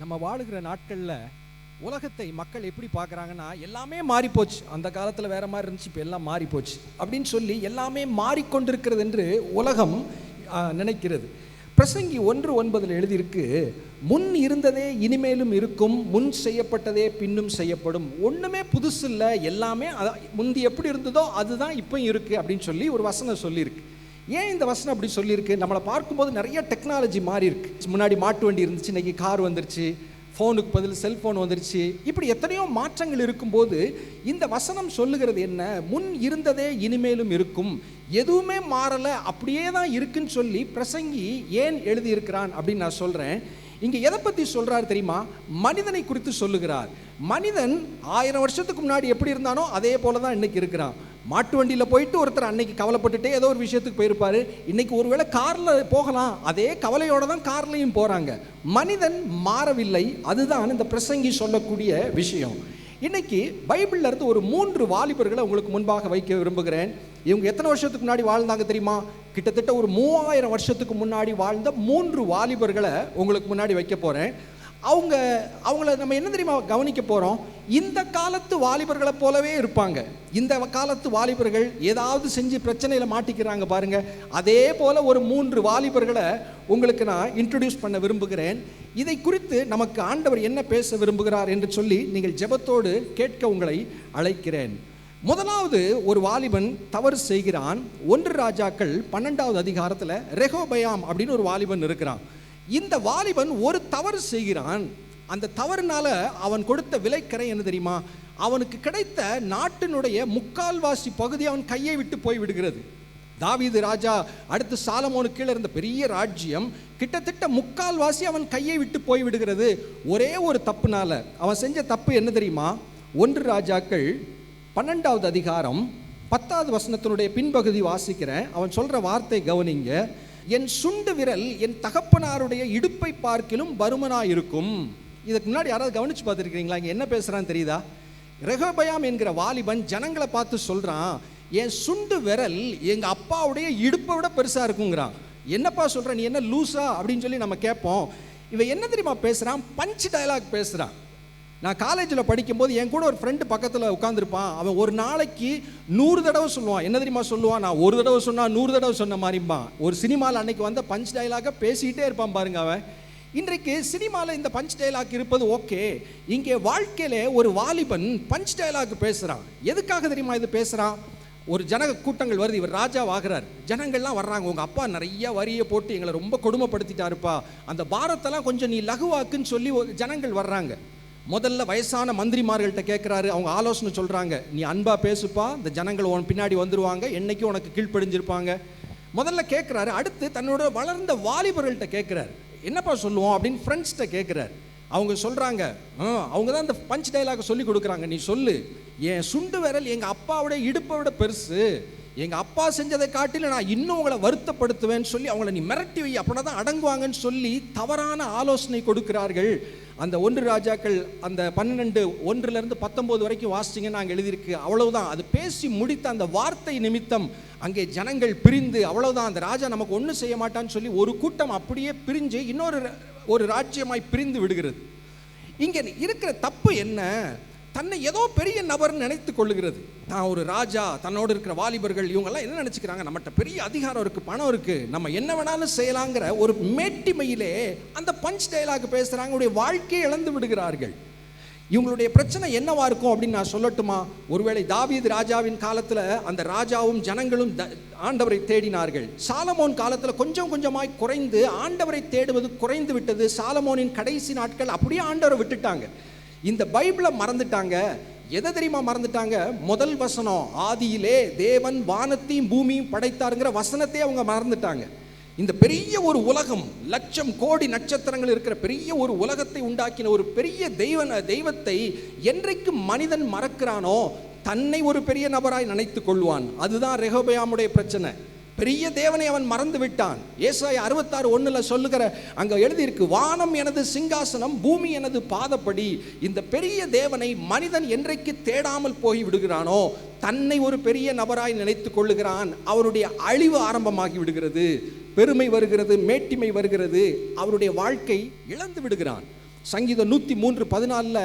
நம்ம வாழுகிற நாட்களில் உலகத்தை மக்கள் எப்படி பார்க்குறாங்கன்னா, எல்லாமே மாறி போச்சு, அந்த காலத்தில் வேற மாதிரி இருந்துச்சு, இப்போ எல்லாம் மாறி போச்சு அப்படின்னு சொல்லி எல்லாமே மாறிக்கொண்டிருக்கிறது என்று உலகம் நினைக்கிறது. பிரசங்கி 1:9 எழுதியிருக்கு, முன் இருந்ததே இனிமேலும் இருக்கும், முன் செய்யப்பட்டதே பின்னும் செய்யப்படும். ஒன்றுமே புதுசு இல்லை, எல்லாமே முந்தி எப்படி இருந்ததோ அதுதான் இப்போ இருக்குது அப்படின்னு சொல்லி ஒரு வசனம் சொல்லியிருக்கு. ஏன் இந்த வசனம் அப்படி சொல்லியிருக்கு? நம்மளை பார்க்கும்போது நிறைய டெக்னாலஜி மாறி இருக்கு. முன்னாடி மாட்டு வண்டி இருந்துச்சு, இன்றைக்கி கார் வந்துருச்சு, ஃபோனுக்கு பதில் செல்ஃபோன் வந்துருச்சு. இப்படி எத்தனையோ மாற்றங்கள் இருக்கும்போது இந்த வசனம் சொல்லுகிறது என்ன? முன் இருந்ததே இனிமேலும் இருக்கும், எதுவுமே மாறலை, அப்படியே தான் இருக்குன்னு சொல்லி பிரசங்கி ஏன் எழுதியிருக்கிறான் அப்படின்னு நான் சொல்கிறேன். இங்கே எதை பற்றி சொல்கிறார் தெரியுமா? மனிதனை குறித்து சொல்லுகிறார். மனிதன் 1000 வருஷத்துக்கு முன்னாடி எப்படி இருந்தானோ அதே போல தான் இன்றைக்கி இருக்கிறான். மாட்டு வண்டியில் போயிட்டு ஒருத்தர் அன்னைக்கு கவலைப்பட்டுட்டே ஏதோ ஒரு விஷயத்துக்கு போயிருப்பார், இன்றைக்கி ஒருவேளை காரில் போகலாம், அதே கவலையோடு தான் கார்லையும் போகிறாங்க. மனிதன் மாறவில்லை, அதுதான் இந்த பிரசங்கி சொல்லக்கூடிய விஷயம். இன்றைக்கி பைபிளில் இருந்து ஒரு 3 வாலிபர்களை உங்களுக்கு முன்பாக வைக்க விரும்புகிறேன். இவங்க எத்தனை வருஷத்துக்கு முன்னாடி வாழ்ந்தாங்க தெரியுமா? கிட்டத்தட்ட ஒரு 3000 வருஷத்துக்கு முன்னாடி வாழ்ந்த 3 வாலிபர்களை உங்களுக்கு முன்னாடி வைக்க போகிறேன். அவங்கள நம்ம என்ன தெரியுமா கவனிக்க போகிறோம்? இந்த காலத்து வாலிபர்களை போலவே இருப்பாங்க. இந்த காலத்து வாலிபர்கள் ஏதாவது செஞ்சு பிரச்சனையில் மாட்டிக்கிறாங்க பாருங்க, அதே போல ஒரு 3 வாலிபர்களை உங்களுக்கு நான் இன்ட்ரடியூஸ் பண்ண விரும்புகிறேன். இதை குறித்து நமக்கு ஆண்டவர் என்ன பேச விரும்புகிறார் என்று சொல்லி நீங்கள் ஜெபத்தோடு கேட்க உங்களை அழைக்கிறேன். முதலாவது ஒரு வாலிபன் தவறு செய்கிறான். 1 ராஜாக்கள் 12வது அதிகாரத்தில் ரெகோபயாம் அப்படின்னு ஒரு வாலிபன் இருக்கிறான். இந்த வாலிபன் ஒரு தவறு செய்கிறான். அந்த தவறுனால அவன் கொடுத்த விலைக்கரை என்ன தெரியுமா? அவனுக்கு கிடைத்த நாட்டினுடைய 3/4 பகுதி அவன் கையை விட்டு போய் விடுகிறது. தாவீது ராஜா அடுத்து சாலமோனுக்கு கீழே இருந்த பெரிய ராஜ்யம் கிட்டத்தட்ட 3/4 அவன் கையை விட்டு போய் விடுகிறது. ஒரே ஒரு தப்புனால. அவன் செஞ்ச தப்பு என்ன தெரியுமா? 1 ராஜாக்கள் 12வது அதிகாரம் 10வது வசனத்தினுடைய பின்பகுதி வாசிக்கிறேன். அவன் சொல்ற வார்த்தை கவனிங்க. என் சுண்டு விரல் என் தகப்பனாருடைய இடுப்பை பார்க்கிலும் பருமனாயிருக்கும். இதுக்கு முன்னாடி யாராவது கவனிச்சு பார்த்துருக்கீங்களா? இங்கே என்ன பேசுகிறான்னு தெரியுதா? ரெகோபயாம் என்கிற வாலிபன் ஜனங்களை பார்த்து சொல்கிறான், என் சுண்டு விரல் எங்கள் அப்பாவுடைய இடுப்பை விட பெருசாக இருக்குங்கிறான். என்னப்பா சொல்கிற, நீ என்ன லூஸா அப்படின்னு சொல்லி நம்ம கேட்போம். இவன் என்ன தெரியுமா பேசுகிறான்? பஞ்ச் டயலாக் பேசுகிறான். நான் காலேஜில் படிக்கும்போது என் கூட ஒரு ஃப்ரெண்டு பக்கத்தில் உட்காந்துருப்பான். அவன் ஒரு நாளைக்கு 100 தடவை சொல்லுவான். என்ன தெரியுமா சொல்லுவான்? நான் ஒரு தடவை சொன்னால் 100 தடவை சொன்ன மாதிரிம்பான். ஒரு சினிமாவில் அன்னைக்கு வந்த பஞ்ச் டயலாக பேசிக்கிட்டே இருப்பான் பாருங்க அவன். இன்றைக்கு சினிமாவில் இந்த பஞ்ச் டயலாக் இருப்பது ஓகே, இங்கே வாழ்க்கையில ஒரு வாலிபன் பஞ்ச் டயலாக் பேசுகிறான். எதுக்காக தெரியுமா இது பேசுகிறான்? ஒரு ஜன கூட்டங்கள் வருது, இவர் ராஜாவாகிறார், ஜனங்கள்லாம் வர்றாங்க, உங்கள் அப்பா நிறைய வரியை போட்டு எங்களை ரொம்ப கொடுமைப்படுத்திட்டாருப்பா, அந்த பாரத்தெல்லாம் கொஞ்சம் நீ லகுவாக்குன்னு சொல்லி ஜனங்கள் வர்றாங்க. முதல்ல வயசான மந்திரிமார்கள்ட்ட கேட்குறாரு, அவங்க ஆலோசனை சொல்கிறாங்க, நீ அன்பாக பேசுப்பா, இந்த ஜனங்கள் உன் பின்னாடி வந்துடுவாங்க, என்னைக்கும் உனக்கு கீழ்ப்படிஞ்சிருப்பாங்க. முதல்ல கேட்குறாரு. அடுத்து தன்னோட வளர்ந்த வாலிபர்கள்ட்ட கேட்குறாரு, என்னப்பா சொல்லுவோம் அப்படின்னு ஃப்ரெண்ட்ஸ்கிட்ட கேட்குறாரு. அவங்க சொல்கிறாங்க, அவங்க தான் இந்த பஞ்ச் டைலாக் சொல்லி கொடுக்குறாங்க, நீ சொல்லு, என் சுண்டு விரல் எங்கள் அப்பாவோட இடுப்பை விட பெருசு, எங்கள் அப்பா செஞ்சதை காட்டில நான் இன்னும் உங்களை வருத்தப்படுத்துவேன்னு சொல்லி அவங்கள நீ மிரட்டி வை, அப்படின்னா தான் அடங்குவாங்கன்னு சொல்லி தவறான ஆலோசனை கொடுக்கிறார்கள். அந்த 1 ராஜாக்கள் அந்த 12:1-19 வரைக்கும் வாசிச்சிங்கன்னா அங்கே எழுதியிருக்கு. அவ்வளவுதான். அது பேசி முடித்த அந்த வார்த்தை நிமித்தம் அங்கே ஜனங்கள் பிரிந்து, அவ்வளவுதான், அந்த ராஜா நமக்கு ஒன்றும் செய்ய மாட்டான்னு சொல்லி ஒரு கூட்டம் அப்படியே பிரிஞ்சு இன்னொரு ராஜ்யமாய் பிரிந்து விடுகிறது. இங்கே இருக்கிற தப்பு என்ன? தன்னை ஏதோ பெரிய நபர்னு நினைத்து கொள்ளுகிறது. நான் ஒரு ராஜா, தன்னோடு இருக்கிற வாலிபர்கள் இவங்கெல்லாம் என்ன நினச்சிக்கிறாங்க, நம்மகிட்ட பெரிய அதிகாரம் இருக்குது, பணம் இருக்குது, நம்ம என்ன வேணாலும் செய்யலாங்கிற ஒரு மேட்டிமையிலே அந்த பஞ்ச் டயலாக் பேசுகிறாங்க. அவங்களுடைய வாழ்க்கையை இழந்து விடுகிறார்கள். இவங்களுடைய பிரச்சனை என்னவா இருக்கும் அப்படின்னு நான் சொல்லட்டுமா? ஒருவேளை தாவீது ராஜாவின் காலத்தில் அந்த ராஜாவும் ஜனங்களும் ஆண்டவரை தேடினார்கள். சாலமோன் காலத்தில் கொஞ்சம் கொஞ்சமாய் குறைந்து ஆண்டவரை தேடுவது குறைந்து விட்டது. சாலமோனின் கடைசி நாட்கள் அப்படியே ஆண்டவரை விட்டுட்டாங்க. இந்த பைபிளை மறந்துட்டாங்க. எதை தெரியுமா மறந்துட்டாங்க? முதல் வசனம், ஆதியிலே தேவன் வானத்தையும் பூமியும் படைத்தாருங்கிற வசனத்தை அவங்க மறந்துட்டாங்க. இந்த பெரிய ஒரு உலகம், லட்சம் கோடி நட்சத்திரங்கள் இருக்கிற பெரிய ஒரு உலகத்தை உண்டாக்கின ஒரு பெரிய தெய்வத்தை என்றைக்கு மனிதன் மறக்கிறானோ தன்னை ஒரு பெரிய நபராய் நினைத்து கொள்வான். அதுதான் ரெகோபயாமுடைய பிரச்சனை. பெரிய தேவனை அவன் மறந்து விட்டான். ஏசாயா 66:1 சொல்லுகிற அங்க எழுதியிருக்கு, வானம் எனது சிங்காசனம், பூமி எனது பாதப்படி. இந்த பெரிய தேவனை மனிதன் என்றைக்கு தேடாமல் போய் விடுகிறானோ தன்னை ஒரு பெரிய நபராய் நினைத்து கொள்ளுகிறான். அவருடைய அழிவு ஆரம்பமாகி விடுகிறது. பெருமை வருகிறது, மேட்டிமை வருகிறது, அவருடைய வாழ்க்கை இழந்து விடுகிறான். சங்கீதம் 103:14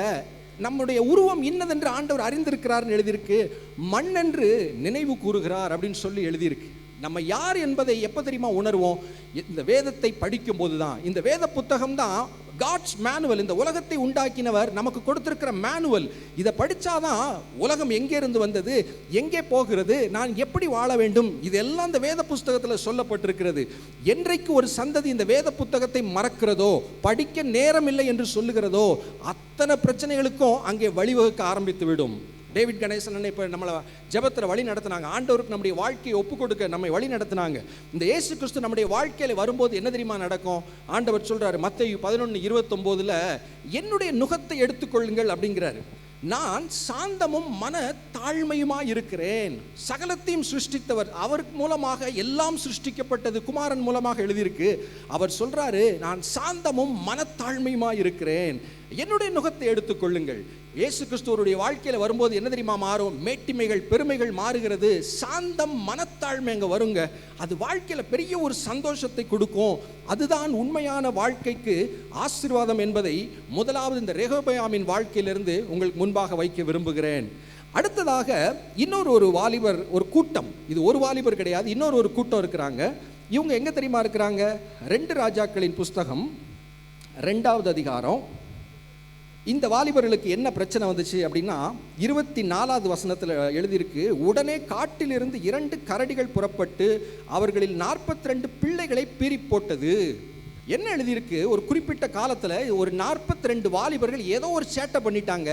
நம்முடைய உருவம் இன்னதென்று ஆண்டவர் அறிந்திருக்கிறார்னு எழுதியிருக்கு. மண் என்று நினைவு கூறுகிறார் அப்படின்னு சொல்லி எழுதியிருக்கு. நம்ம யார் என்பதை எப்போ தெரியுமா உணர்வோம்? இந்த வேதத்தை படிக்கும் போது தான். இந்த வேத புத்தகம் தான் காட்ஸ் மேனுவல். இந்த உலகத்தை உண்டாக்கினவர் நமக்கு கொடுத்திருக்கிற மேனுவல். இதை படித்தாதான் உலகம் எங்கே இருந்து வந்தது, எங்கே போகிறது, நான் எப்படி வாழ வேண்டும், இதெல்லாம் இந்த வேத புத்தகத்தில் சொல்லப்பட்டிருக்கிறது. என்றைக்கு ஒரு சந்ததி இந்த வேத புத்தகத்தை மறக்கிறதோ, படிக்க நேரம் இல்லை என்று சொல்லுகிறதோ, அத்தனை பிரச்சனைகளுக்கும் அங்கே வழிவகுக்க ஆரம்பித்து விடும். டேவிட் கணேசன் இப்போ நம்மளை ஜெபத்தில் வழி நடத்தினாங்க. ஆண்டவருக்கு நம்முடைய வாழ்க்கையை ஒப்பு கொடுக்க நம்மை வழி நடத்தினாங்க. இந்த இயேசு கிறிஸ்து நம்முடைய வாழ்க்கையில் வரும்போது என்ன தெரியுமா நடக்கும்? ஆண்டவர் சொல்கிறாரு மத்தேயு 11:29, என்னுடைய நுகத்தை எடுத்துக்கொள்ளுங்கள் அப்படிங்கிறாரு. நான் சாந்தமும் மன தாழ்மையுமாய் இருக்கிறேன். சகலத்தையும் சிருஷ்டித்தவர், அவர் மூலமாக எல்லாம் சிருஷ்டிக்கப்பட்டது குமாரன் மூலமாக எழுதியிருக்கு. அவர் சொல்றாரு, நான் சாந்தமும் மனத்தாழ்மையுமாய் இருக்கிறேன், என்னுடைய நுகத்தை எடுத்துக்கொள்ளுங்கள். இயேசு கிறிஸ்துவருடைய வாழ்க்கையில் வரும்போது என்ன தெரியுமா மாறும்? மேட்டிமைகள் பெருமைகள் மாறுகிறது. சாந்தம் மனத்தாழ்மை அங்கே வருங்க. அது வாழ்க்கையில் பெரிய ஒரு சந்தோஷத்தை கொடுக்கும். அதுதான் உண்மையான வாழ்க்கைக்கு ஆசீர்வாதம் என்பதை முதலாவது இந்த ரெகொபெயாமின் வாழ்க்கையிலிருந்து உங்களுக்கு முன்பாக வைக்க விரும்புகிறேன். அடுத்ததாக இன்னொரு வாலிபர், ஒரு கூட்டம், இது ஒரு வாலிபர் கிடையாது, இன்னொரு கூட்டம் இருக்கிறாங்க. இவங்க எங்கே தெரியுமா இருக்கிறாங்க? 2 ராஜாக்களின் புஸ்தகம் 2வது அதிகாரம். இந்த வாலிபர்களுக்கு என்ன பிரச்சனை வந்துச்சு அப்படின்னா 24வது வசனத்தில் எழுதியிருக்கு, உடனே காட்டிலிருந்து 2 கரடிகள் புறப்பட்டு அவர்களில் 42 பிள்ளைகளை பீறி போட்டது. என்ன எழுதியிருக்கு? ஒரு குறிப்பிட்ட காலத்தில் ஒரு 42 வாலிபர்கள் ஏதோ ஒரு சேட்டை பண்ணிட்டாங்க.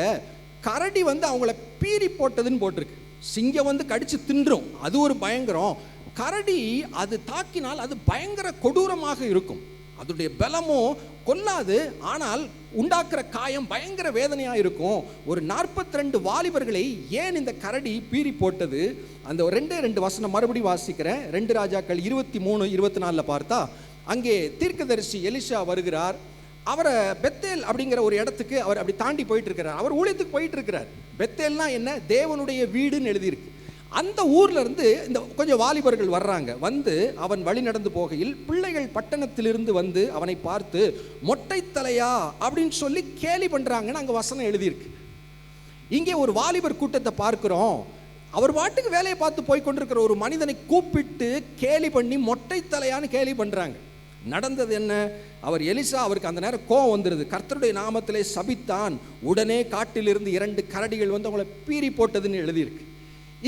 கரடி அவங்கள பீறி போட்டதுன்னு போட்டிருக்கு. சிங்கம் கடிச்சு தின்றும், அது ஒரு பயங்கரம். கரடி அது தாக்கினால் அது பயங்கர கொடூரமாக இருக்கும். அதனுடைய பலமும் கொல்லாது, ஆனால் உண்டாக்குற காயம் பயங்கர வேதனையாக இருக்கும். ஒரு 42 வாலிபர்களை ஏன் இந்த கரடி பீறி போட்டது? அந்த 2 வசனம் மறுபடியும் வாசிக்கிறேன். 2 ராஜாக்கள் 23-24 பார்த்தா அங்கே தீர்க்கதரிசி எலிஷா வருகிறார். அவரை பெத்தேல் அப்படிங்கிற ஒரு இடத்துக்கு அவர் அப்படி தாண்டி போயிட்டு இருக்கிறார். அவர் ஊழியத்துக்கு போயிட்டு இருக்கிறார். பெத்தேல்னா என்ன? தேவனுடைய வீடுன்னு எழுதியிருக்கு. அந்த ஊர்ல இருந்து இந்த கொஞ்சம் வாலிபர்கள் வர்றாங்க. அவன் வழி நடந்து போகையில் பிள்ளைகள் பட்டணத்திலிருந்து அவனை பார்த்து மொட்டை தலையா அப்படின்னு சொல்லி கேலி பண்றாங்கன்னு அங்க வசனம் எழுதியிருக்கு. இங்கே ஒரு வாலிபர் கூட்டத்தை பார்க்கிறோம். அவர் பாட்டுக்கு வேலையை பார்த்து போய் கொண்டிருக்கிற ஒரு மனிதனை கூப்பிட்டு கேலி பண்ணி மொட்டை தலையான்னு கேலி பண்றாங்க. நடந்தது என்ன? அவர் எலிசா, அவருக்கு அந்த நேரம் கோவம் வந்துருது. கர்த்தருடைய நாமத்திலே சபித்தான். உடனே காட்டிலிருந்து 2 கரடிகள் அவங்களை பீறி போட்டதுன்னு எழுதியிருக்கு.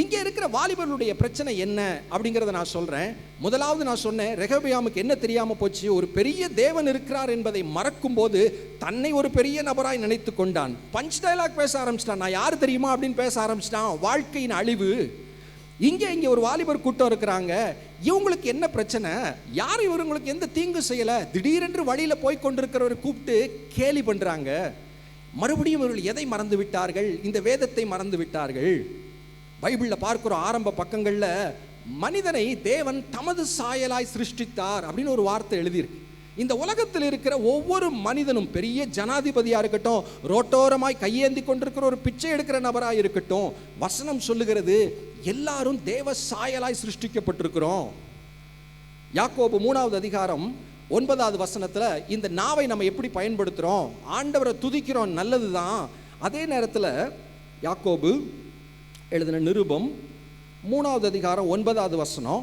இங்கே இருக்கிற வாலிபர்களுடைய பிரச்சனை என்ன அப்படிங்கிறத நான் சொல்கிறேன். முதலாவது நான் சொன்னேன், ரெகொபெயாமுக்கு என்ன தெரியாமல் போச்சு? ஒரு பெரிய தேவன் இருக்கிறார் என்பதை மறக்கும் போது தன்னை ஒரு பெரிய நபராய் நினைத்து கொண்டான். பஞ்ச் டைலாக் பேச ஆரம்பிச்சிட்டான். நான் யார் தெரியுமா அப்படின்னு பேச ஆரம்பிச்சிட்டான். வாழ்க்கையின் அழிவு. இங்கே ஒரு வாலிபர் கூட்டம் இருக்கிறாங்க. இவங்களுக்கு என்ன பிரச்சனை? யாரும் இவங்களுக்கு எந்த தீங்கு செய்யலை. திடீரென்று வழியில் போய் கொண்டிருக்கிறவரை கூப்பிட்டு கேலி பண்ணுறாங்க. மறுபடியும் இவர்கள் எதை மறந்து விட்டார்கள்? இந்த வேதத்தை மறந்து விட்டார்கள். பைபிளில் பார்க்கிறோம், ஆரம்ப பக்கங்களில் மனிதனை தேவன் தமது சாயலாய் சிருஷ்டித்தார் அப்படின்னு ஒரு வார்த்தை எழுதியிருக்கு. இந்த உலகத்தில் இருக்கிற ஒவ்வொரு மனிதனும், பெரிய ஜனாதிபதியாக இருக்கட்டும், ரோட்டோரமாய் கையேந்தி கொண்டிருக்கிற ஒரு பிச்சை எடுக்கிற நபராக இருக்கட்டும், வசனம் சொல்லுகிறது எல்லாரும் தேவ சாயலாய் சிருஷ்டிக்கப்பட்டிருக்கிறோம். யாக்கோபு 3வது அதிகாரம் 9வது வசனத்தில் இந்த நாவை நம்ம எப்படி பயன்படுத்துகிறோம்? ஆண்டவரை துதிக்கிறோம், நல்லது தான். அதே நேரத்தில் யாக்கோபு எழுதின நிருபம் 3வது அதிகாரம் 9வது வசனம்,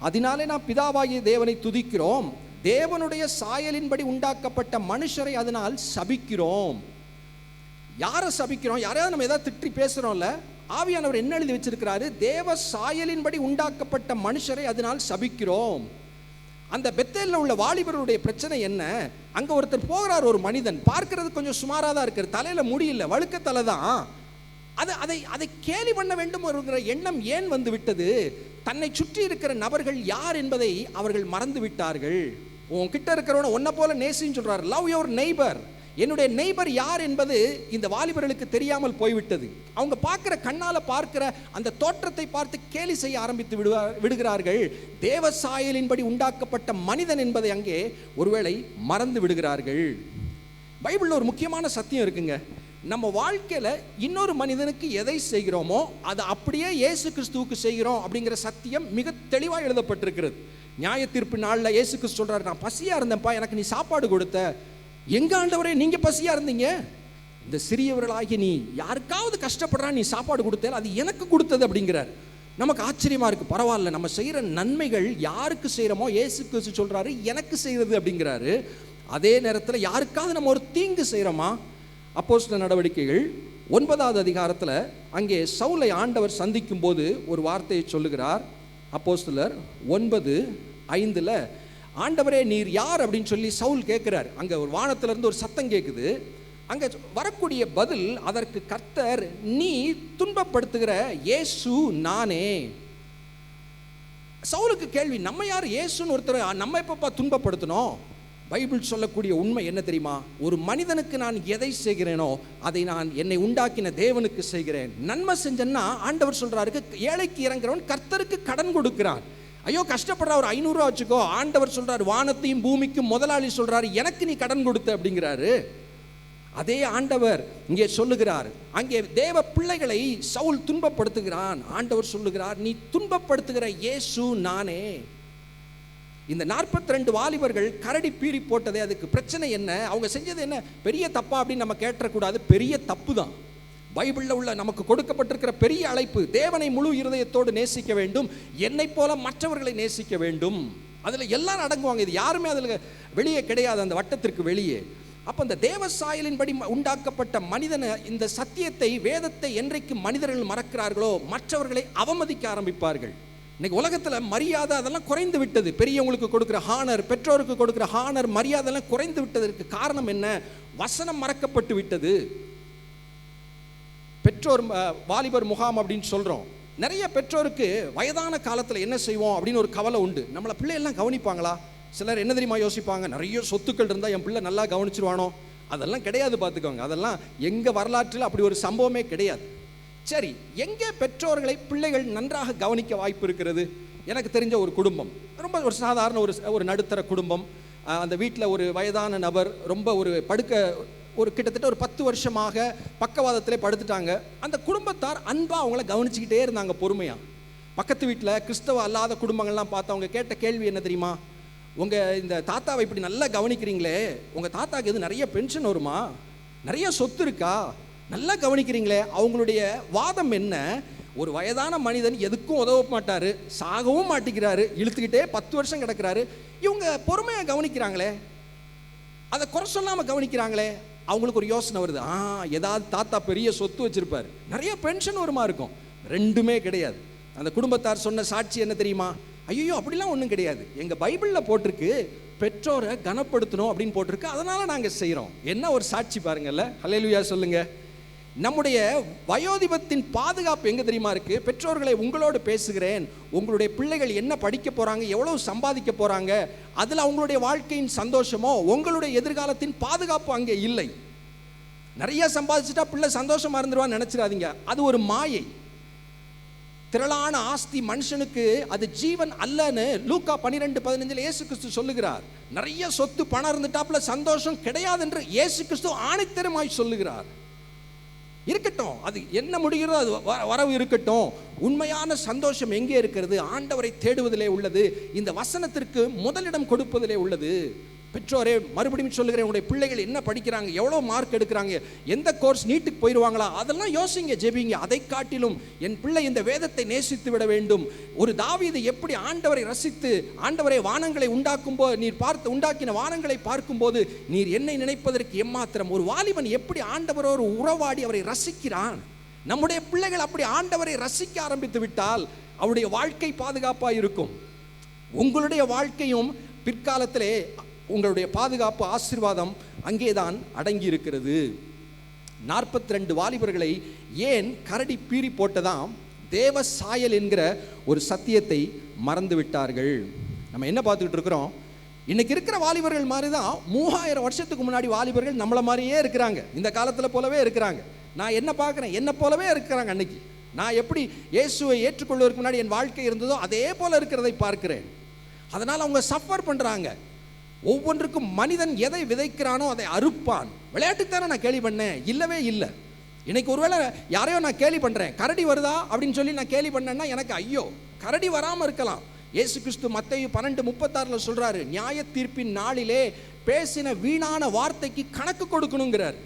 அதனாலே நாம் பிதாவாகிய தேவனை துதிக்கிறோம், தேவனுடைய சாயலின்படி உண்டாக்கப்பட்ட மனுஷரை அதனால் சபிக்கிறோம். யாரை சபிக்கிறோம்? யாரையாவது நம்ம ஏதாவது திட்டி பேசுகிறோம்ல, ஆவியானவர் என்ன எழுதி வச்சிருக்கிறாரு? தேவ சாயலின்படி உண்டாக்கப்பட்ட மனுஷரை அதனால் சபிக்கிறோம். அந்த பெத்தேலில் உள்ள வாலிபருடைய பிரச்சனை என்ன? அங்கே ஒருத்தர் போகிறார், ஒரு மனிதன், பார்க்கறது கொஞ்சம் சுமாராக தான் இருக்கிற, தலையில் முடியல, வழுக்க தலை தான். அதை கேலி பண்ண வேண்டும் என்கிற எண்ணம் ஏன் வந்து விட்டது? தன்னை சுற்றி இருக்கிற நபர்கள் யார் என்பதை அவர்கள் மறந்து விட்டார்கள். உன்கிட்ட இருக்கிறவன உன்னை போல நேசின்னு சொல்றாரு. Love your neighbour. என்னுடைய நெய்பர் யார் என்பது இந்த வாலிபர்களுக்கு தெரியாமல் போய்விட்டது. அவங்க பார்க்கிற கண்ணால் பார்க்கிற அந்த தோற்றத்தை பார்த்து கேலி செய்ய ஆரம்பித்து விடுகிறார்கள். தேவ சாயலின்படி உண்டாக்கப்பட்ட மனிதன் என்பதை அங்கே ஒருவேளை மறந்து விடுகிறார்கள். பைபிளில் ஒரு முக்கியமான சத்தியம் இருக்குங்க. நம்ம வாழ்க்கையில் இன்னொரு மனிதனுக்கு எதை செய்கிறோமோ அதை அப்படியே இயேசு கிறிஸ்துவுக்கு செய்கிறோம் அப்படிங்கிற சத்தியம் மிக தெளிவாக எழுதப்பட்டிருக்கிறது. நியாய தீர்ப்பு நாளில் இயேசு கிறிஸ்து சொல்கிறார், நான் பசியாக இருந்தேன்ப்பா, எனக்கு நீ சாப்பாடு கொடுத்த. எங்க ஆண்டவரே நீங்க பசியா இருந்தீங்க? இந்த சிறியவர்களாகி நீ யாருக்காவது கஷ்டப்படுறா நீ சாப்பாடு கொடுத்தே, அது எனக்கு கொடுத்தது அப்படிங்கிறார். நமக்கு ஆச்சரியமா இருக்கு. பரவாயில்ல, நம்ம செய்யற நன்மைகள் யாருக்கு செய்யறோமோ இயேசு கிறிஸ்து சொல்றாரு எனக்கு செய்யறது அப்படிங்கிறாரு. அதே நேரத்தில் யாருக்காவது நம்ம ஒரு தீங்கு செய்யறோமா? அப்போஸ்தலர் நடவடிக்கைகள் 9வது அதிகாரத்தில் அங்கே சவுலை ஆண்டவர் சந்திக்கும் போது ஒரு வார்த்தையை சொல்லுகிறார். அப்போஸ்தலர் 9:5 ஆண்டவரே நீர் யார் அப்படின்னு சொல்லி சவுல் கேட்கிறார். அங்கே ஒரு வானத்திலிருந்து ஒரு சத்தம் கேட்குது. அங்கே வரக்கூடிய பதில் அதற்கு கர்த்தர், நீ துன்பப்படுத்துகிற இயேசு நானே. சவுலுக்கு கேள்வி, நம்ம யார்? இயேசுன்னு ஒருத்தர் நம்ம எப்பப்பா துன்பப்படுத்தணும்? பைபிள் சொல்லக்கூடிய உண்மை என்ன தெரியுமா? ஒரு மனிதனுக்கு நான் எதை செய்கிறேனோ அதை நான் என்னை உண்டாக்கின தேவனுக்கு செய்கிறேன். நன்மை செஞ்சேன்னா ஆண்டவர் சொல்றாரு, ஏழைக்கு இறங்குறவன் கர்த்தருக்கு கடன் கொடுக்கிறான். ஐயோ கஷ்டப்படுற ஒரு 500 ரூபா வச்சுக்கோ, ஆண்டவர் சொல்றாரு வானத்தையும் பூமிக்கும் முதலாளி சொல்றாரு எனக்கு நீ கடன் கொடுத்த அப்படிங்கிறாரு. அதே ஆண்டவர் இங்கே சொல்லுகிறார், அங்கே தேவ பிள்ளைகளை சவுல் துன்பப்படுத்துகிறான். ஆண்டவர் சொல்லுகிறார், நீ துன்பப்படுத்துகிற இயேசு நானே. இந்த 42 வாலிபர்கள் கரடி பீறி போட்டதே அதுக்கு பிரச்சனை என்ன? அவங்க செஞ்சது என்ன பெரிய தப்பா அப்படின்னு நம்ம கேட்டக்கூடாது. பெரிய தப்பு தான். பைபிளில் உள்ள நமக்கு கொடுக்கப்பட்டிருக்கிற பெரிய அழைப்பு, தேவனை முழு இருதயத்தோடு நேசிக்க வேண்டும், என்னை போல மற்றவர்களை நேசிக்க வேண்டும். அதில் எல்லாரும் அடங்குவாங்க. இது யாருமே அதில் வெளியே கிடையாது, அந்த வட்டத்திற்கு வெளியே. அப்போ இந்த தேவ சாயலின்படி உண்டாக்கப்பட்ட மனிதனை, இந்த சத்தியத்தை வேதத்தை என்றைக்கு மனிதர்கள் மறக்கிறார்களோ மற்றவர்களை அவமதிக்க ஆரம்பிப்பார்கள். இன்னைக்கு உலகத்தில் மரியாதை அதெல்லாம் குறைந்து விட்டது. பெரியவங்களுக்கு கொடுக்குற ஹானர், பெற்றோருக்கு கொடுக்குற ஹானர், மரியாதைலாம் குறைந்து விட்டதற்கு காரணம் என்ன? வசனம் மறக்கப்பட்டு விட்டது. பெற்றோர் வாலிபர் முகாம் அப்படின்னு சொல்கிறோம். நிறைய பெற்றோருக்கு வயதான காலத்தில் என்ன செய்வோம் அப்படின்னு ஒரு கவலை உண்டு. நம்மளை பிள்ளையெல்லாம் கவனிப்பாங்களா? சிலர் என்ன தெரியுமா யோசிப்பாங்க, நிறைய சொத்துக்கள் இருந்தால் என் பிள்ளை நல்லா கவனிச்சிருவானோ? அதெல்லாம் கிடையாது, பார்த்துக்கோங்க. அதெல்லாம் எங்கள் வரலாற்றில் அப்படி ஒரு சம்பவமே கிடையாது. சரி, எங்கே பெற்றோர்களை பிள்ளைகள் நன்றாக கவனிக்க வாய்ப்பு இருக்கிறது? எனக்கு தெரிஞ்ச ஒரு குடும்பம், ரொம்ப ஒரு சாதாரண ஒரு நடுத்தர குடும்பம். அந்த வீட்டில் ஒரு வயதான நபர் ரொம்ப ஒரு கிட்டத்தட்ட ஒரு 10 வருஷமாக பக்கவாதத்திலே படுத்துட்டாங்க. அந்த குடும்பத்தார் அன்பாக அவங்கள கவனிச்சுக்கிட்டே இருந்தாங்க பொறுமையாக. பக்கத்து வீட்டில் கிறிஸ்தவ அல்லாத குடும்பங்கள்லாம் பார்த்து அவங்க கேட்ட கேள்வி என்ன தெரியுமா? உங்கள் இந்த தாத்தாவை இப்படி நல்லா கவனிக்கிறீங்களே, உங்கள் தாத்தாவுக்கு எது நிறைய பென்ஷன் வருமா? நிறைய சொத்து இருக்கா? நல்லா கவனிக்கிறீங்களே. அவங்களுடைய வாதம் என்ன? ஒரு வயதான மனிதன் எதுக்கும் உதவ மாட்டார், சாகவும் மாட்டிக்கிறாரு, இழுத்துக்கிட்டே 10 வருஷம் கிடக்கிறாரு. இவங்க பொறுமையாக கவனிக்கிறாங்களே, அதை குறை சொல்லாமல் கவனிக்கிறாங்களே. அவங்களுக்கு ஒரு யோசனை வருது, ஏதாவது தாத்தா பெரிய சொத்து வச்சிருப்பார், நிறைய பென்ஷன் வருமா இருக்கும். ரெண்டுமே கிடையாது. அந்த குடும்பத்தார் சொன்ன சாட்சி என்ன தெரியுமா? ஐயோ அப்படிலாம் ஒன்றும் கிடையாது, எங்கள் பைபிளில் போட்டிருக்கு பெற்றோரை கனப்படுத்தணும் அப்படின்னு போட்டிருக்கு, அதனால நாங்கள் செய்கிறோம். என்ன ஒரு சாட்சி பாருங்கள்ல. ஹல்லேலூயா சொல்லுங்க. நம்முடைய வயோதிபத்தின் பாதுகாப்பு எங்கே தெரியுமா இருக்கு? பெற்றோர்களை உங்களோடு பேசுகிறேன், உங்களுடைய பிள்ளைகள் என்ன படிக்க போகிறாங்க, எவ்வளவு சம்பாதிக்க போகிறாங்க, அதில் அவங்களுடைய வாழ்க்கையின் சந்தோஷமோ உங்களுடைய எதிர்காலத்தின் பாதுகாப்பு அங்கே இல்லை. நிறைய சம்பாதிச்சுட்டா பிள்ளை சந்தோஷமாக இருந்துருவான்னு நினச்சிடாதீங்க, அது ஒரு மாயை. திரளான ஆஸ்தி மனுஷனுக்கு அது ஜீவன் அல்லன்னு லூக்கா 12:15 இயேசு கிறிஸ்து சொல்லுகிறார். நிறைய சொத்து பணம் இருந்துட்டாப்புல சந்தோஷம் கிடையாது என்று இயேசு கிறிஸ்து ஆணித்தரமாய் சொல்லுகிறார். இருக்கட்டும், அது என்ன முடிகிறதோ அது வரவு இருக்கட்டும். உண்மையான சந்தோஷம் எங்கே இருக்கிறது? ஆண்டவரை தேடுவதிலே உள்ளது. இந்த வசனத்திற்கு முதலிடம் கொடுப்பதிலே உள்ளது. பெற்றோரே, மறுபடியும் சொல்லுகிறேன், உங்களுடைய பிள்ளைகள் என்ன படிக்கிறாங்க, எவ்வளோ மார்க் எடுக்கிறாங்க, எந்த கோர்ஸ் நீட்டுக்கு போயிடுவாங்களா, அதெல்லாம் யோசிங்க, ஜெபிங்க. அதை காட்டிலும் என் பிள்ளை இந்த வேதத்தை நேசித்து விட வேண்டும். ஒரு தாவீது எப்படி ஆண்டவரை ரசித்து, ஆண்டவரை வானங்களை உண்டாக்கும்போது நீர் உண்டாக்கின வானங்களை பார்க்கும்போது நீர் என்னை நினைப்பதற்கு எம்மாத்திரம், ஒரு வாலிபன் எப்படி ஆண்டவரோடு உறவாடி அவரை ரசிக்கிறான். நம்முடைய பிள்ளைகள் அப்படி ஆண்டவரை ரசிக்க ஆரம்பித்து விட்டால் அவருடைய வாழ்க்கை பாதுகாப்பாக இருக்கும். உங்களுடைய வாழ்க்கையும் பிற்காலத்திலே உங்களுடைய பாதுகாப்பு ஆசீர்வாதம் அங்கேதான் அடங்கி இருக்கிறது. 42 வாலிபர்களை ஏன் கரடி பீறி போட்டதாம்? தேவ சாயல் என்கிற ஒரு சத்தியத்தை மறந்து விட்டார்கள். நம்ம என்ன பார்த்துக்கிட்டு இருக்கிறோம்? இன்னைக்கு இருக்கிற வாலிபர்கள் மாதிரி தான் 3000 வருஷத்துக்கு முன்னாடி வாலிபர்கள் நம்மளை மாதிரியே இருக்கிறாங்க, இந்த காலத்தில் போலவே இருக்கிறாங்க. நான் என்ன பார்க்குறேன், என்ன போலவே இருக்கிறாங்க. அன்னைக்கு நான் எப்படி இயேசுவை ஏற்றுக்கொள்வதற்கு முன்னாடி என் வாழ்க்கை இருந்ததோ அதே போல இருக்கிறதை பார்க்கிறேன். அதனால் அவங்க சஃபர் பண்ணுறாங்க. ஒவ்வொன்றுக்கும் மனிதன் எதை விதைக்கிறானோ அதை அறுப்பான். விளையாட்டுத்தானே நான் கேலி பண்ணேன்? இல்லவே இல்லை. இன்னைக்கு ஒருவேளை யாரையோ நான் கேலி பண்ணுறேன், கரடி வருதா அப்படின்னு சொல்லி நான் கேலி பண்ணேன்னா எனக்கு ஐயோ, கரடி வராமல் இருக்கலாம். இயேசு கிறிஸ்து மத்தேயு 12:36 சொல்கிறாரு, நியாய தீர்ப்பின் நாளிலே பேசின வீணான வார்த்தைக்கு கணக்கு கொடுக்கணுங்கிறார்.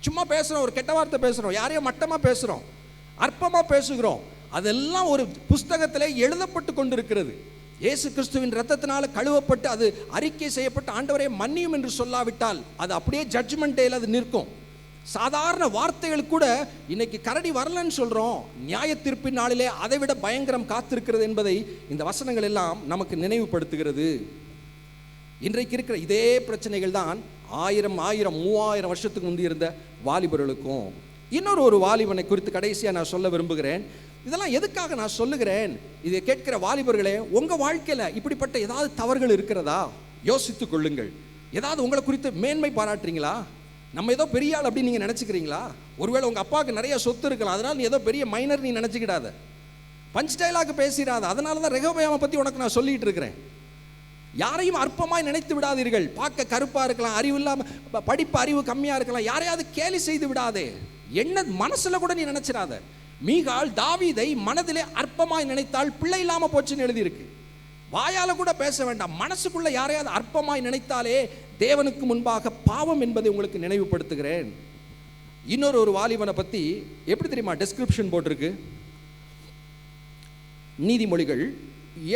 சும்மா பேசுகிறோம், ஒரு கெட்ட வார்த்தை பேசுகிறோம், யாரையும் மட்டமாக பேசுகிறோம், அற்பமாக பேசுகிறோம், அதெல்லாம் ஒரு புஸ்தகத்திலே எழுதப்பட்டு கொண்டிருக்கிறது. இயேசு கிறிஸ்துவின் இரத்தத்தினால கழுவப்பட்டு அது அறிக்கை செய்யப்பட்டு ஆண்டவரே மன்னியும் என்று சொல்லாவிட்டால் அது அப்படியே ஜட்ஜ்மெண்ட் டேல அது நிற்கும். சாதாரண வார்த்தைகள் கூட இன்னைக்கு கரடி வரலன்னு சொல்கிறோம், நியாய தீர்ப்பின் நாளிலே அதை விட பயங்கரம் காத்திருக்கிறது என்பதை இந்த வசனங்கள் எல்லாம் நமக்கு நினைவுபடுத்துகிறது. இன்றைக்கு இருக்கிற இதே பிரச்சனைகள் தான் 1000 3000 வருஷத்துக்கு முந்தி இருந்த வாலிபர்களுக்கும். இன்னொரு வாலிபனை குறித்து கடைசியாக நான் சொல்ல விரும்புகிறேன். இதெல்லாம் எதுக்காக நான் சொல்லுகிறேன்? இதை கேட்கிற வாலிபர்களே, உங்கள் வாழ்க்கையில் இப்படிப்பட்ட ஏதாவது தவறுகள் இருக்கிறதா? யோசித்து கொள்ளுங்கள். ஏதாவது உங்களை குறித்து மேன்மை பாராட்டுறீங்களா? நம்ம ஏதோ பெரிய ஆள் அப்படின்னு நீங்கள் நினச்சிக்கிறீங்களா? ஒருவேளை உங்கள் அப்பாவுக்கு நிறைய சொத்து இருக்கலாம், அதனால் நீ ஏதோ பெரிய மைனர் நீ நினச்சிக்கிடாத. Punch dialogue பேசிடாத. அதனால தான் ரெகோபயாமை பற்றி உனக்கு நான் சொல்லிட்டு இருக்கிறேன். யாரையும் அற்பமாய் நினைத்து விடாதீர்கள். பார்க்க கருப்பாக இருக்கலாம், அறிவு இல்லாமல் படிப்பு அறிவு கம்மியாக இருக்கலாம், யாரையாவது கேலி செய்து விடாதே. என்ன மனசில் கூட நீ நினைச்சிடாத. மீகாள் தாவீதை மனதிலே அற்பமாய் நினைத்தால் பிள்ளை இல்லாமல் போச்சுன்னு எழுதியிருக்கு. வாயால கூட பேச வேண்டாம், மனசுக்குள்ள யாரையாவது அற்பமாய் நினைத்தாலே தேவனுக்கு முன்பாக பாவம் என்பதை உங்களுக்கு நினைவுபடுத்துகிறேன். இன்னொரு வாலிபனை பற்றி எப்படி தெரியுமா டெஸ்கிரிப்ஷன் போட்டிருக்கு? நீதிமொழிகள்